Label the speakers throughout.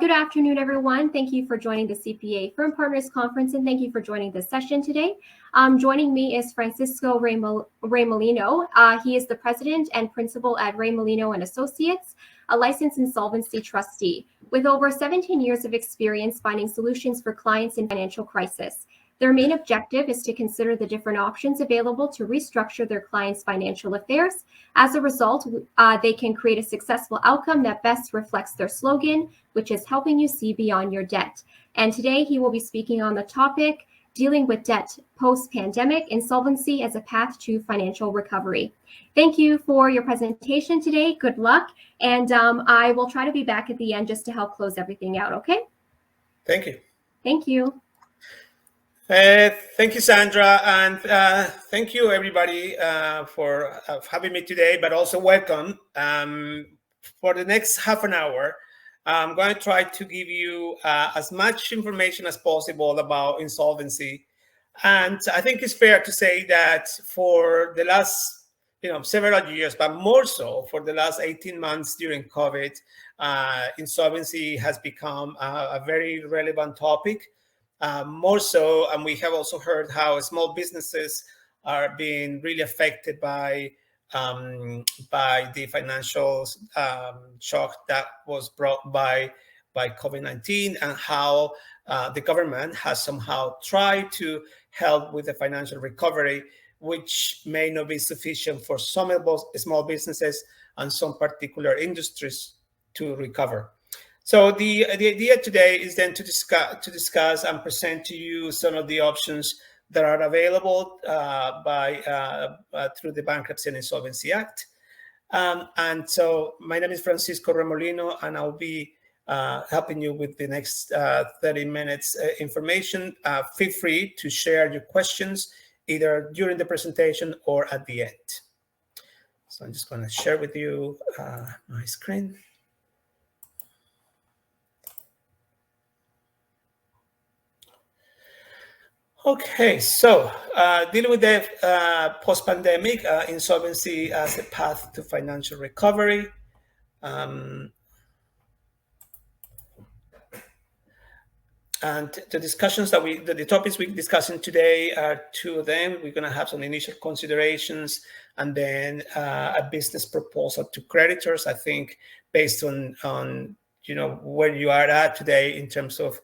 Speaker 1: Good afternoon, everyone. Thank you for joining the CPA Firm Partners Conference, and thank you for joining this session today. Joining me is Francisco Ray Molino. He is the president and principal at Ray Molino and Associates, a licensed insolvency trustee with over 17 years of experience finding solutions for clients in financial crisis. Their main objective is to consider the different options available to restructure their clients' financial affairs. As a result, they can create a successful outcome that best reflects their slogan, which is helping you see beyond your debt. And today he will be speaking on the topic, dealing with debt post-pandemic, insolvency as a path to financial recovery. Thank you for your presentation today. Good luck. And I will try to be back at the end just to help close everything out, okay?
Speaker 2: Thank you.
Speaker 1: Thank you.
Speaker 2: Thank you, Sandra, and thank you, everybody, for having me today, but also welcome. For the next half an hour, I'm going to try to give you as much information as possible about insolvency. And I think it's fair to say that for the last several years, but more so for the last 18 months during COVID, insolvency has become a very relevant topic. More so, and we have also heard how small businesses are being really affected by the financial shock that was brought by COVID-19, and how the government has somehow tried to help with the financial recovery, which may not be sufficient for some small businesses and some particular industries to recover. So the idea today is then to discuss and present to you some of the options that are available through the Bankruptcy and Insolvency Act. And so my name is Francisco Remolino, and I'll be helping you with the next 30 minutes information. Feel free to share your questions either during the presentation or at the end. So I'm just going to share with you my screen. Okay, so dealing with the post-pandemic insolvency as a path to financial recovery. And the discussions that the topics we're discussing today are two of them. We're going to have some initial considerations and then a business proposal to creditors. I think based on where you are at today in terms of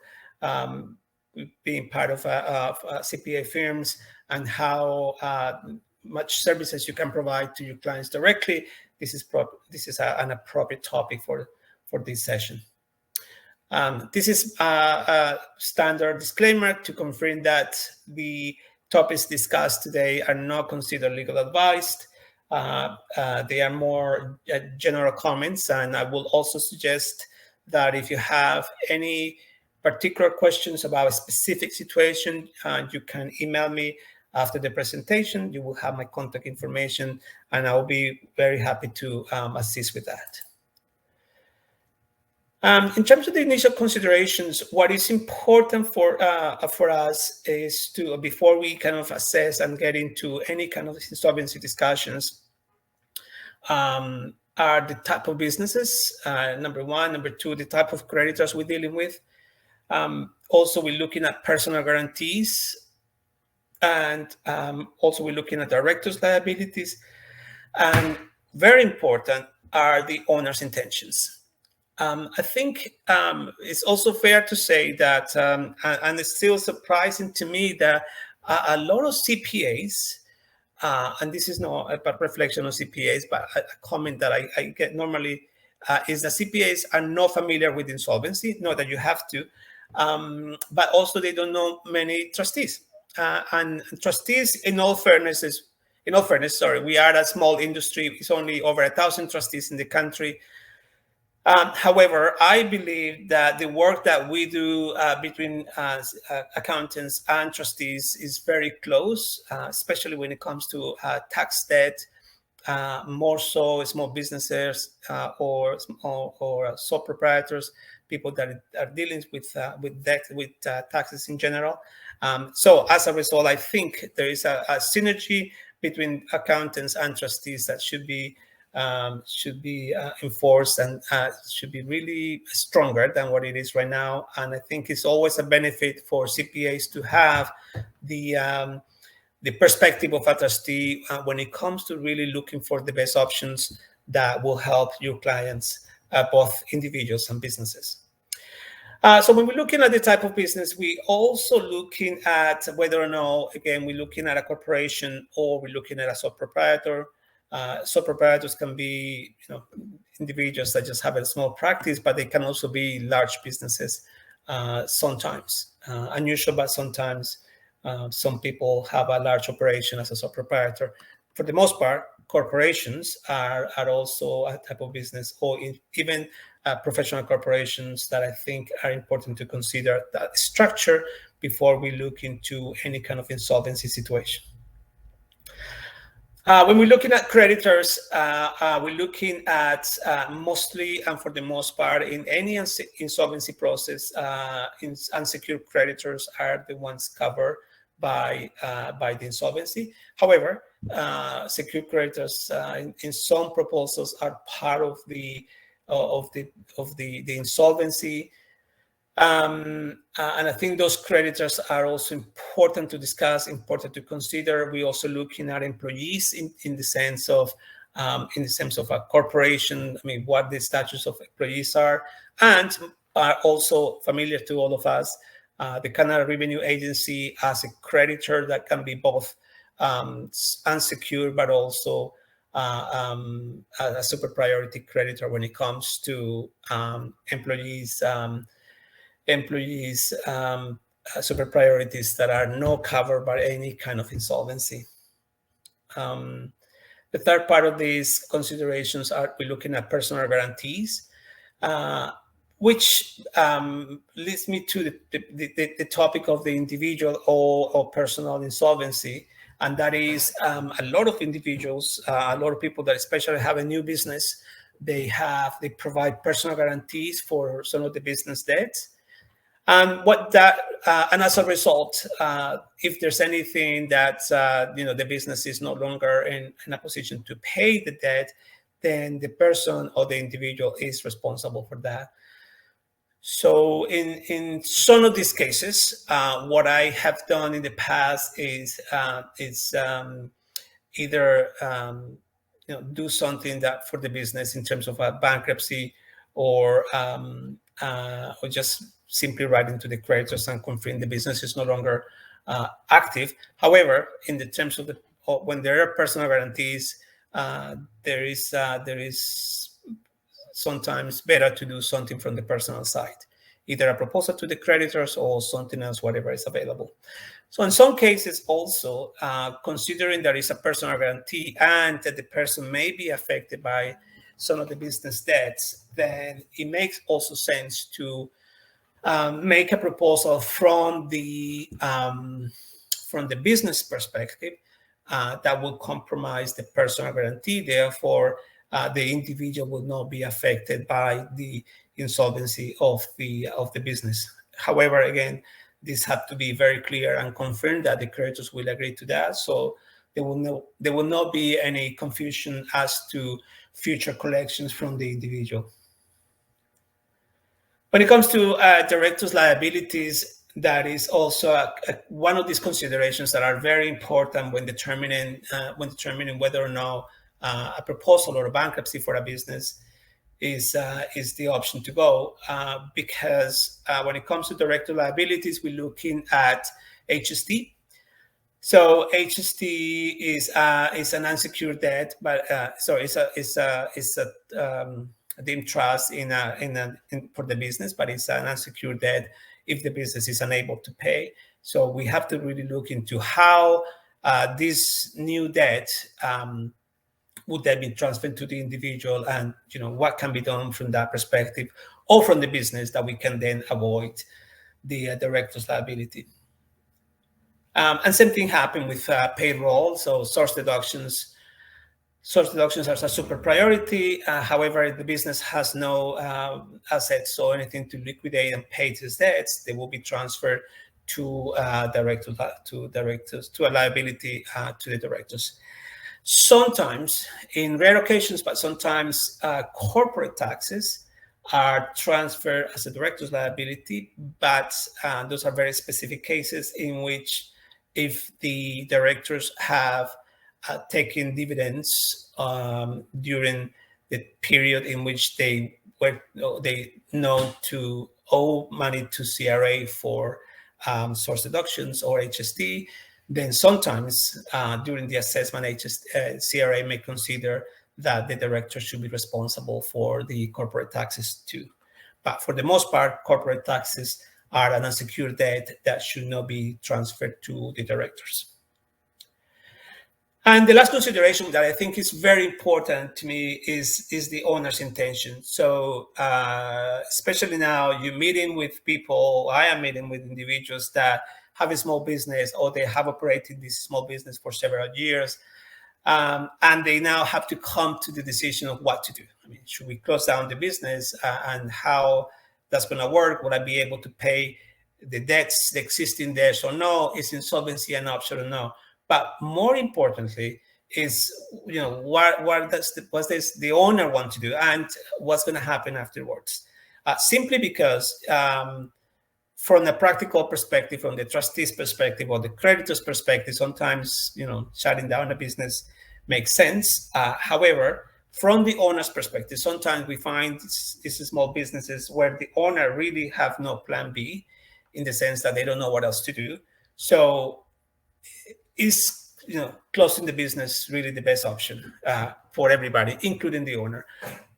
Speaker 2: being part of CPA firms and how much services you can provide to your clients directly, this is an appropriate topic for this session. This is a standard disclaimer to confirm that the topics discussed today are not considered legal advice. They are more general comments, and I will also suggest that if you have any particular questions about a specific situation, you can email me after the presentation. You will have my contact information, and I'll be very happy to assist with that. In terms of the initial considerations, what is important for us is to, before we kind of assess and get into any kind of insolvency discussions, are the type of businesses, number one. Number two, the type of creditors we're dealing with. Also, we're looking at personal guarantees, and also we're looking at directors' liabilities. And very important are the owner's intentions. I think it's also fair to say that, and it's still surprising to me that a lot of CPAs, and this is not a reflection of CPAs, but a comment that I get normally is that CPAs are not familiar with insolvency. Not that you have to, but also they don't know many trustees. And trustees, in all fairness, we are a small industry. It's only over 1,000 trustees in the country. However, I believe that the work that we do between accountants and trustees is very close, especially when it comes to tax debt, more so small businesses or sole proprietors, people that are dealing with debt, with taxes in general. So as a result, I think there is a synergy between accountants and trustees that should be enforced and should be really stronger than what it is right now. And I think it's always a benefit for CPAs to have the perspective of a trustee when it comes to really looking for the best options that will help your clients, both individuals and businesses. So when we're looking at the type of business, we also looking at whether or not, again, we're looking at a corporation or we're looking at a sole proprietor. Sole proprietors can be, individuals that just have a small practice, but they can also be large businesses. Sometimes unusual, but sometimes some people have a large operation as a sole proprietor. For the most part, corporations are also a type of business, or even professional corporations that I think are important to consider that structure before we look into any kind of insolvency situation. When we're looking at creditors, we're looking at mostly and for the most part in any insolvency process, unsecured creditors are the ones covered by the insolvency. However, secured creditors in some proposals are part of the insolvency. And I think those creditors are also important to discuss, important to consider. We're also looking at employees in the sense of a corporation. I mean, what the status of employees are, and are also familiar to all of us. The Canada Revenue Agency as a creditor that can be both unsecured, but also a super priority creditor when it comes to employees. Super priorities that are not covered by any kind of insolvency. The third part of these considerations are we're looking at personal guarantees, which leads me to the topic of the individual or personal insolvency. And that is a lot of individuals, a lot of people that especially have a new business, they provide personal guarantees for some of the business debts. And and as a result, if there's anything that the business is no longer in a position to pay the debt, then the person or the individual is responsible for that. So in some of these cases, what I have done in the past is either do something that for the business in terms of a bankruptcy, or just simply write into the creditors and confirm the business is no longer active. However, in the terms of when there are personal guarantees, there is sometimes better to do something from the personal side, either a proposal to the creditors or something else, whatever is available. So in some cases also, considering there is a personal guarantee and that the person may be affected by some of the business debts, then it makes also sense to make a proposal from the business perspective that will compromise the personal guarantee. Therefore, the individual will not be affected by the insolvency of the business. However, again, this has to be very clear and confirmed that the creditors will agree to that. So there will not be any confusion as to future collections from the individual. When it comes to directors' liabilities, that is also one of these considerations that are very important when determining whether or not a proposal or a bankruptcy for a business is the option to go, because when it comes to director liabilities, we're looking at HST. So HST is an unsecured debt, but it's a deemed trust for the business, but it's an unsecured debt if the business is unable to pay. So we have to really look into how this new debt would that be transferred to the individual, and what can be done from that perspective or from the business that we can then avoid the director's liability. And same thing happened with payroll. So source deductions are a super priority. However, if the business has no assets or anything to liquidate and pay its debts, they will be transferred to a liability to the directors. Sometimes, in rare occasions, but sometimes corporate taxes are transferred as a director's liability, but those are very specific cases in which if the directors have taken dividends during the period in which they know to owe money to CRA for source deductions or HST, then sometimes during the assessment, CRA may consider that the director should be responsible for the corporate taxes too. But for the most part, corporate taxes are an unsecured debt that should not be transferred to the directors. And the last consideration that I think is very important to me is the owner's intention. So especially now, you're meeting with people, I am meeting with individuals that have a small business or they have operated this small business for several years. And they now have to come to the decision of what to do. I mean, should we close down the business and how that's going to work? Will I be able to pay the debts, the existing debts or no? Is insolvency an option or no? But more importantly is, what does the owner want to do and what's going to happen afterwards? Simply because from the practical perspective, from the trustee's perspective or the creditor's perspective, sometimes, shutting down a business makes sense. However, from the owner's perspective, sometimes we find these small businesses where the owner really have no plan B, in the sense that they don't know what else to do. So is closing the business really the best option for everybody, including the owner?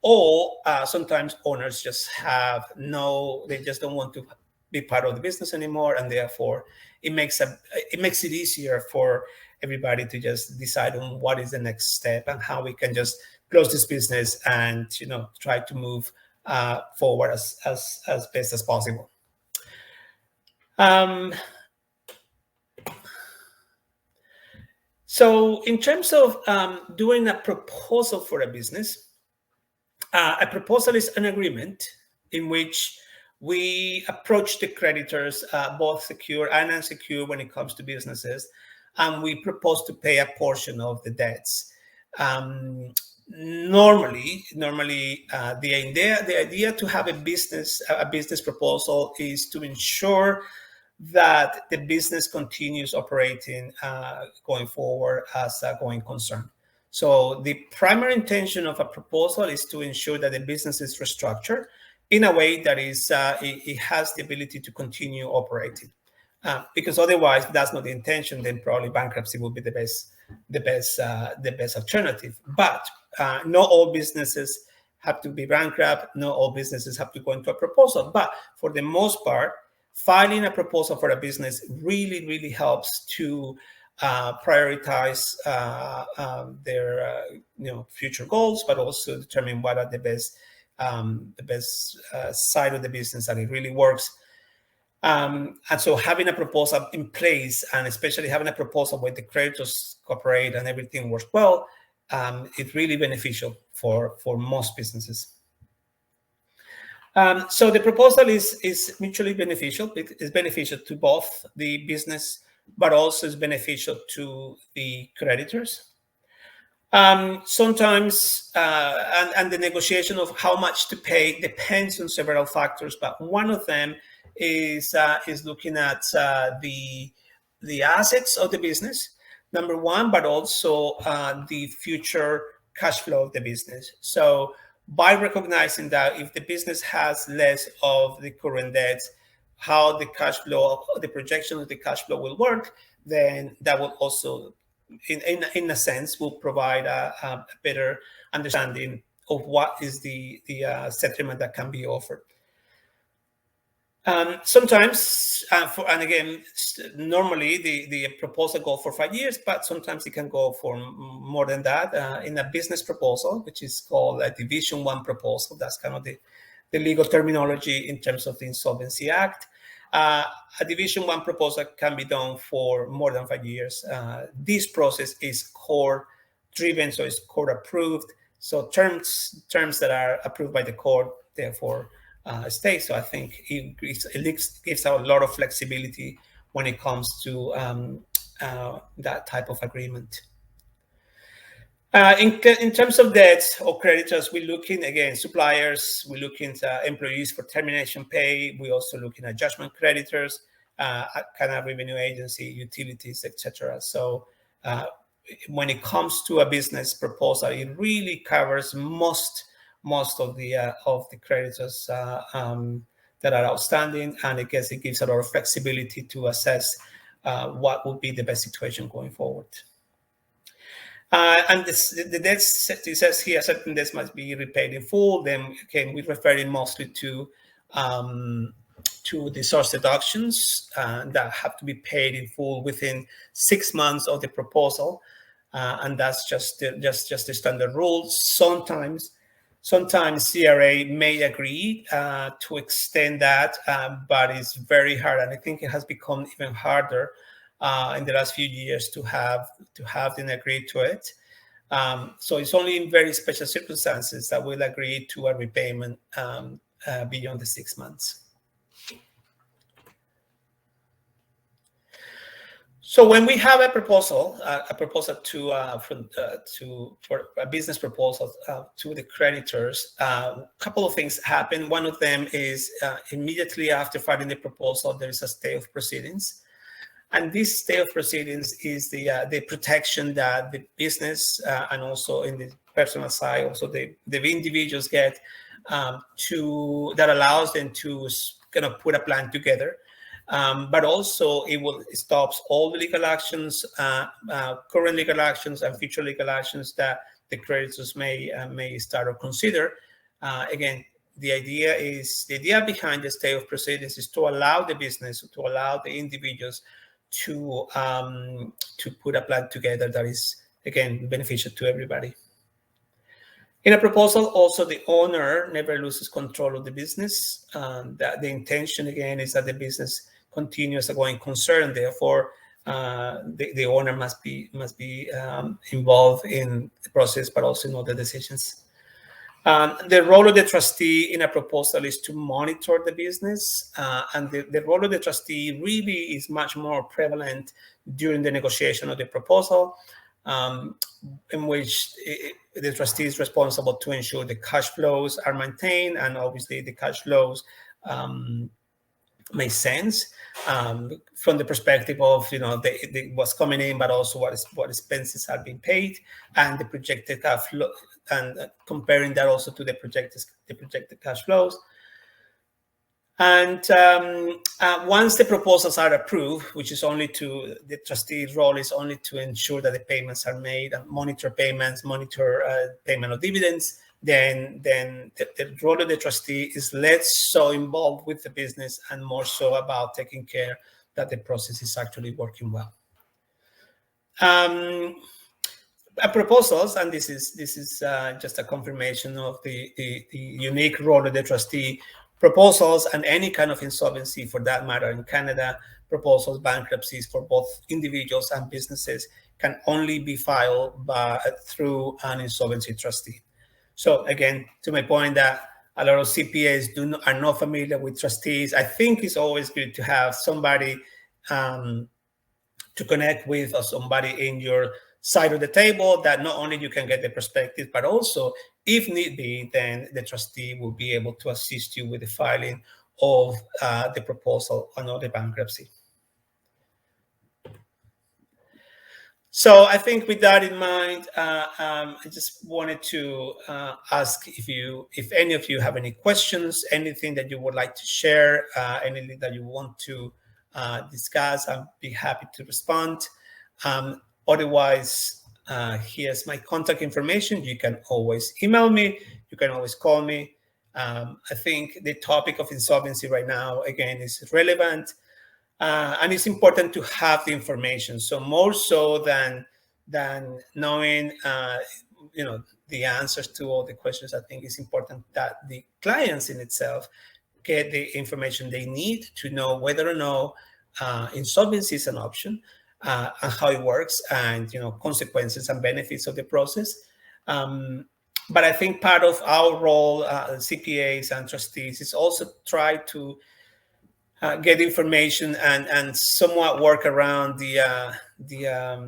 Speaker 2: Or sometimes owners just they just don't want to be part of the business anymore, and therefore it makes it easier for everybody to just decide on what is the next step and how we can just close this business and try to move forward as best as possible. So in terms of doing a proposal for a business, a proposal is an agreement in which we approach the creditors, both secure and unsecured when it comes to businesses, and we propose to pay a portion of the debts. Normally, the idea to have a business proposal is to ensure that the business continues operating going forward as a going concern. So the primary intention of a proposal is to ensure that the business is restructured in a way that it has the ability to continue operating. Because otherwise, if that's not the intention, then probably bankruptcy will be the best alternative. But not all businesses have to be bankrupt. Not all businesses have to go into a proposal. But for the most part, filing a proposal for a business really, really helps to prioritize their future goals, but also determine what are the best side of the business that it really works. And so having a proposal in place, and especially having a proposal where the creditors cooperate and everything works well, it's really beneficial for most businesses. So the proposal is mutually beneficial. It's beneficial to both the business, but also is beneficial to the creditors. Sometimes, and the negotiation of how much to pay depends on several factors, but one of them is looking at the assets of the business, number one, but also the future cash flow of the business. So by recognizing that if the business has less of the current debts, how the cash flow, the projection of the cash flow will work, then that will also, in a sense, will provide a better understanding of what is the settlement that can be offered. Sometimes, and again, normally the proposal goes for 5 years, but sometimes it can go for more than that. In a business proposal, which is called a Division 1 proposal, that's kind of the legal terminology in terms of the Insolvency Act. A Division 1 proposal can be done for more than 5 years. This process is court-driven, so it's court-approved. So terms that are approved by the court, therefore, stay. So I think it gives a lot of flexibility when it comes to that type of agreement. In terms of debt or creditors, we're looking again suppliers. We're looking at employees for termination pay. We're also looking at judgment creditors, Canada Revenue Agency, utilities, etc. So when it comes to a business proposal, it really covers most of the creditors that are outstanding, and I guess it gives a lot of flexibility to assess what would be the best situation going forward. And the debts, it says here, certain debts must be repaid in full. Then again, we're referring mostly to the source deductions that have to be paid in full within 6 months of the proposal, and that's just the standard rules. Sometimes CRA may agree to extend that, but it's very hard, and I think it has become even harder in the last few years to have them agree to it. So it's only in very special circumstances that we'll agree to a repayment beyond the 6 months. So when we have a proposal for a business proposal to the creditors, a couple of things happen. One of them is immediately after filing the proposal, there is a stay of proceedings. And this stay of proceedings is the protection that the business and also in the personal side, also the individuals get that allows them to kind of put a plan together. But also it stops all the legal actions, current legal actions and future legal actions that the creditors may start or consider. Again, the idea behind the stay of proceedings is to allow the business, to allow the individuals to put a plan together that is, again, beneficial to everybody. In a proposal, also the owner never loses control of the business. That the intention, again, is that the business continues a going concern. Therefore, the owner must be involved in the process, but also in other decisions. The role of the trustee in a proposal is to monitor the business, and the role of the trustee really is much more prevalent during the negotiation of the proposal, in which the trustee is responsible to ensure the cash flows are maintained, and obviously the cash flows make sense from the perspective of what's coming in, but also what expenses are being paid, and the projected cash flow, and comparing that also to the projected cash flows. And once the proposals are approved, which is only the trustee's role is only to ensure that the payments are made and monitor payments, monitor payment of dividends, then the role of the trustee is less so involved with the business and more so about taking care that the process is actually working well. Proposals, and this is just a confirmation of the unique role of the trustee. Proposals and any kind of insolvency, for that matter, in Canada, proposals, bankruptcies for both individuals and businesses can only be filed through an insolvency trustee. So again, to my point that a lot of CPAs are not familiar with trustees, I think it's always good to have somebody to connect with, or somebody in your side of the table that not only you can get the perspective, but also, if need be, then the trustee will be able to assist you with the filing of the proposal or the bankruptcy. So I think with that in mind, I just wanted to ask if any of you have any questions, anything that you would like to share, anything that you want to discuss, I'd be happy to respond. Otherwise, here's my contact information. You can always email me. You can always call me. I think the topic of insolvency right now, again, is relevant. And it's important to have the information. So more so than knowing, the answers to all the questions, I think it's important that the clients in itself get the information they need to know whether or no insolvency is an option, and how it works, and consequences and benefits of the process. But I think part of our role, CPAs and trustees, is also try to get information and somewhat work around the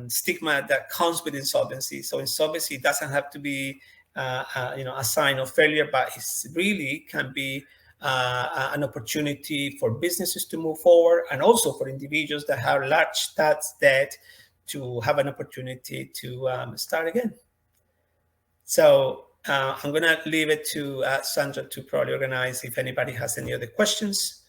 Speaker 2: stigma that comes with insolvency. So insolvency doesn't have to be a sign of failure, but it really can be an opportunity for businesses to move forward, and also for individuals that have large tax debt to have an opportunity to start again. So I'm going to leave it to Sandra to probably organize if anybody has any other questions.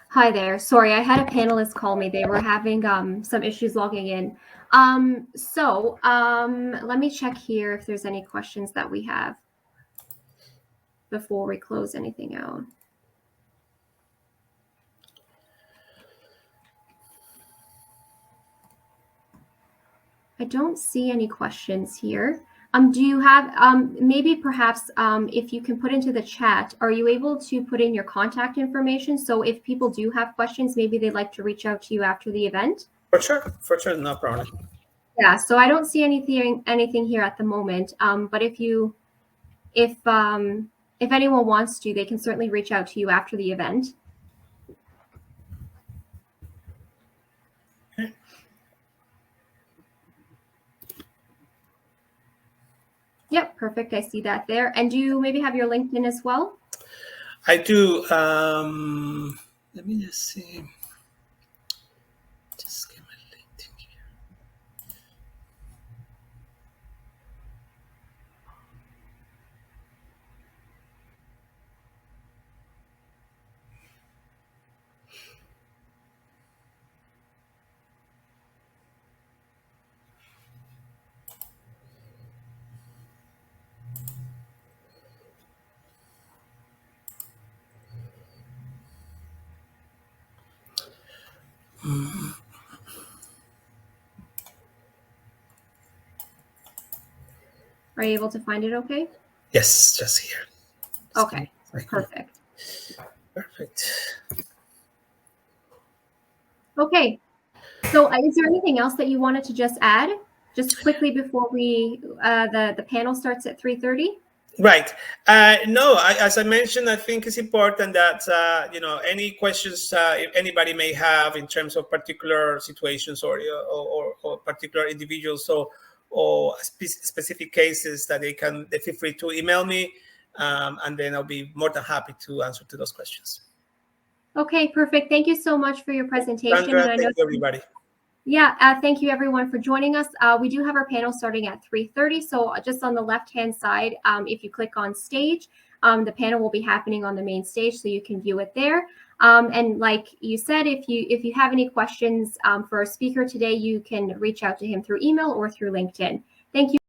Speaker 1: Hi there. Sorry, I had a panelist call me. They were having some issues logging in. Let me check here if there's any questions that we have before we close anything out. I don't see any questions here. Do you have maybe perhaps if you can put into the chat, are you able to put in your contact information? So if people do have questions, maybe they'd like to reach out to you after the event.
Speaker 2: For sure, no problem.
Speaker 1: Yeah, so I don't see anything here at the moment. But if anyone wants to, they can certainly reach out to you after the event.
Speaker 2: Okay.
Speaker 1: Yep, perfect. I see that there. And do you maybe have your LinkedIn as well?
Speaker 2: I do. Let me just see. Just get my LinkedIn here.
Speaker 1: Are you able to find it okay?
Speaker 2: Yes, just here.
Speaker 1: Okay, perfect.
Speaker 2: Perfect.
Speaker 1: Okay, so is there anything else that you wanted to just add, just quickly before we the panel starts at 3:30?
Speaker 2: Right. No, as I mentioned, I think it's important that any questions if anybody may have in terms of particular situations or particular individuals or specific cases that they feel free to email me, and then I'll be more than happy to answer to those questions.
Speaker 1: Okay, perfect. Thank you so much for your presentation.
Speaker 2: Sandra,
Speaker 1: And I know,
Speaker 2: thank you, everybody.
Speaker 1: yeah, thank you everyone for joining us. We do have our panel starting at 3:30. So just on the left-hand side, if you click on stage, the panel will be happening on the main stage, so you can view it there. And like you said, if you have any questions for our speaker today, you can reach out to him through email or through LinkedIn. Thank you.